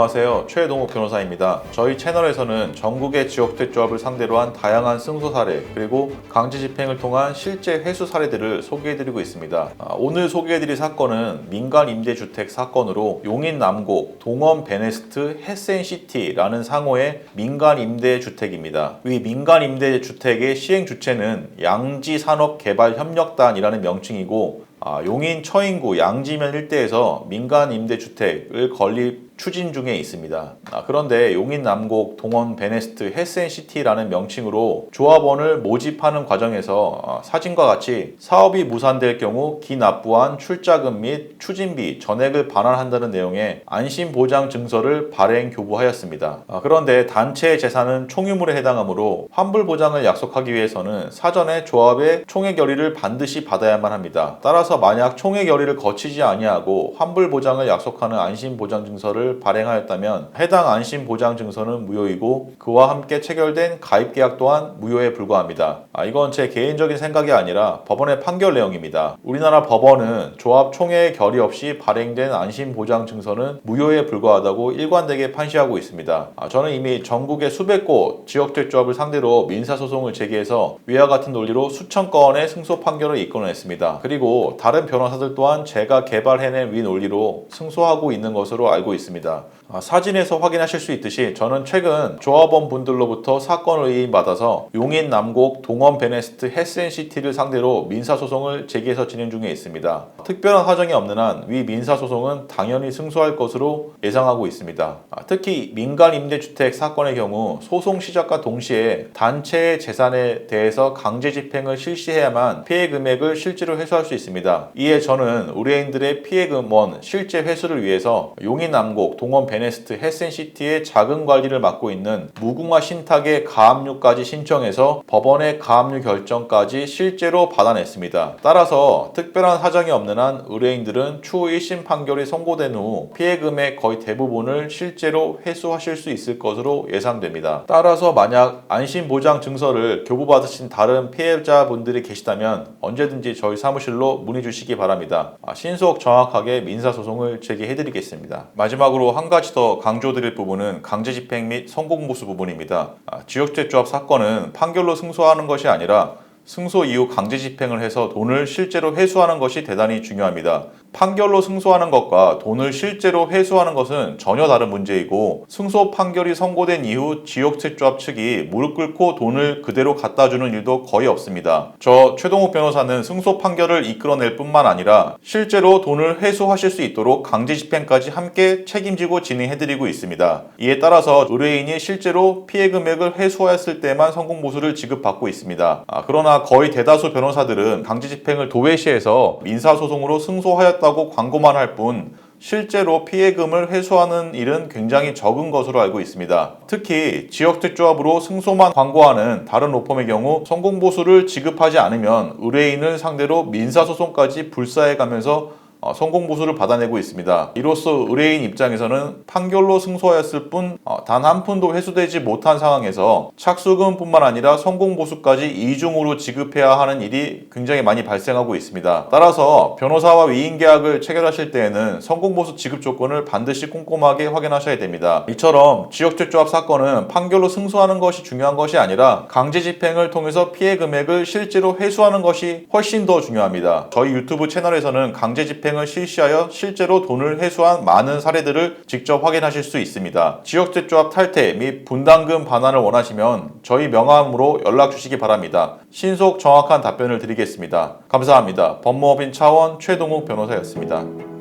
안녕하세요. 최동욱 변호사입니다. 저희 채널에서는 전국의 지역택조합을 상대로 한 다양한 승소 사례 그리고 강제 집행을 통한 실제 회수 사례들을 소개해드리고 있습니다. 오늘 소개해드릴 사건은 민간 임대주택 사건으로 용인 남곡 동원 베네스트 햇센시티라는 상호의 민간 임대주택입니다. 이 민간 임대주택의 시행 주체는 양지산업개발협력단이라는 명칭이고 용인 처인구 양지면 일대에서 민간 임대주택을 건립 추진 중에 있습니다. 그런데 용인 남곡 동원 베네스트 햇센시티라는 명칭으로 조합원을 모집하는 과정에서 사진과 같이 사업이 무산될 경우 기납부한 출자금 및 추진비 전액을 반환한다는 내용의 안심보장 증서를 발행 교부하였습니다. 그런데 단체의 재산은 총유물에 해당하므로 환불보장을 약속하기 위해서는 사전에 조합의 총액 결의를 반드시 받아야만 합니다. 따라서 만약 총액 결의를 거치지 아니하고 환불보장을 약속하는 안심보장증서를 발행하였다면 해당 안심보장증서는 무효이고 그와 함께 체결된 가입계약 또한 무효에 불과합니다. 이건 제 개인적인 생각이 아니라 법원의 판결 내용입니다. 우리나라 법원은 조합 총회의 결의 없이 발행된 안심보장증서는 무효에 불과하다고 일관되게 판시하고 있습니다. 저는 이미 전국의 수백 곳 지역택조합을 상대로 민사소송을 제기해서 위와 같은 논리로 수천 건의 승소 판결을 이끌어냈습니다. 그리고 다른 변호사들 또한 제가 개발해낸 위 논리로 승소하고 있는 것으로 알고 있습니다. 사진에서 확인하실 수 있듯이 저는 최근 조합원 분들로부터 사건을 의뢰받아서 용인 남곡 동원 베네스트 햇센시티를 상대로 민사소송을 제기해서 진행 중에 있습니다. 특별한 사정이 없는 한 위 민사소송은 당연히 승소할 것으로 예상하고 있습니다. 특히 민간 임대주택 사건의 경우 소송 시작과 동시에 단체의 재산에 대해서 강제 집행을 실시해야만 피해 금액을 실제로 회수할 수 있습니다. 이에 저는 의뢰인들의 피해금원 실제 회수를 위해서 용인 남곡 동원 베네스트 햇센시티의 자금 관리를 맡고 있는 무궁화 신탁의 가압류까지 신청해서 법원의 가압류 결정까지 실제로 받아냈습니다. 따라서 특별한 사정이 없는 한 의뢰인들은 추후 1심 판결이 선고된 후 피해금의 거의 대부분을 실제로 회수하실 수 있을 것으로 예상됩니다. 따라서 만약 안심보장 증서를 교부받으신 다른 피해자분들이 계시다면 언제든지 저희 사무실로 문의 주시기 바랍니다. 신속 정확하게 민사소송을 제기해드리겠습니다. 마지막으로 한 가지 더 강조드릴 부분은 강제집행 및 성공보수 부분입니다. 지역택조합 사건은 판결로 승소하는 것이 아니라 승소 이후 강제집행을 해서 돈을 실제로 회수하는 것이 대단히 중요합니다. 판결로 승소하는 것과 돈을 실제로 회수하는 것은 전혀 다른 문제이고 승소 판결이 선고된 이후 지역택조합 측이 무릎 꿇고 돈을 그대로 갖다 주는 일도 거의 없습니다. 저 최동욱 변호사는 승소 판결을 이끌어낼 뿐만 아니라 실제로 돈을 회수하실 수 있도록 강제집행까지 함께 책임지고 진행해드리고 있습니다. 이에 따라서 의뢰인이 실제로 피해 금액을 회수하였을 때만 성공보수를 지급받고 있습니다. 그러나 거의 대다수 변호사들은 강제집행을 도외시해서 민사소송으로 승소하였다고 광고만 할 뿐 실제로 피해금을 회수하는 일은 굉장히 적은 것으로 알고 있습니다. 특히 지역택조합으로 승소만 광고하는 다른 로펌의 경우 성공보수를 지급하지 않으면 의뢰인을 상대로 민사소송까지 불사해가면서 성공보수를 받아내고 있습니다. 이로써 의뢰인 입장에서는 판결로 승소하였을 뿐 단 한 푼도 회수되지 못한 상황에서 착수금뿐만 아니라 성공보수까지 이중으로 지급해야 하는 일이 굉장히 많이 발생하고 있습니다. 따라서 변호사와 위임계약을 체결하실 때에는 성공보수 지급 조건을 반드시 꼼꼼하게 확인하셔야 됩니다. 이처럼 지역택조합 사건은 판결로 승소하는 것이 중요한 것이 아니라 강제집행을 통해서 피해 금액을 실제로 회수하는 것이 훨씬 더 중요합니다. 저희 유튜브 채널에서는 강제집행 을 실시하여 실제로 돈을 회수한 많은 사례들을 직접 확인하실 수 있습니다. 지역택조합 탈퇴 및 분담금 반환을 원하시면 저희 명함으로 연락 주시기 바랍니다. 신속 정확한 답변을 드리겠습니다. 감사합니다. 법무법인 차원 최동욱 변호사였습니다.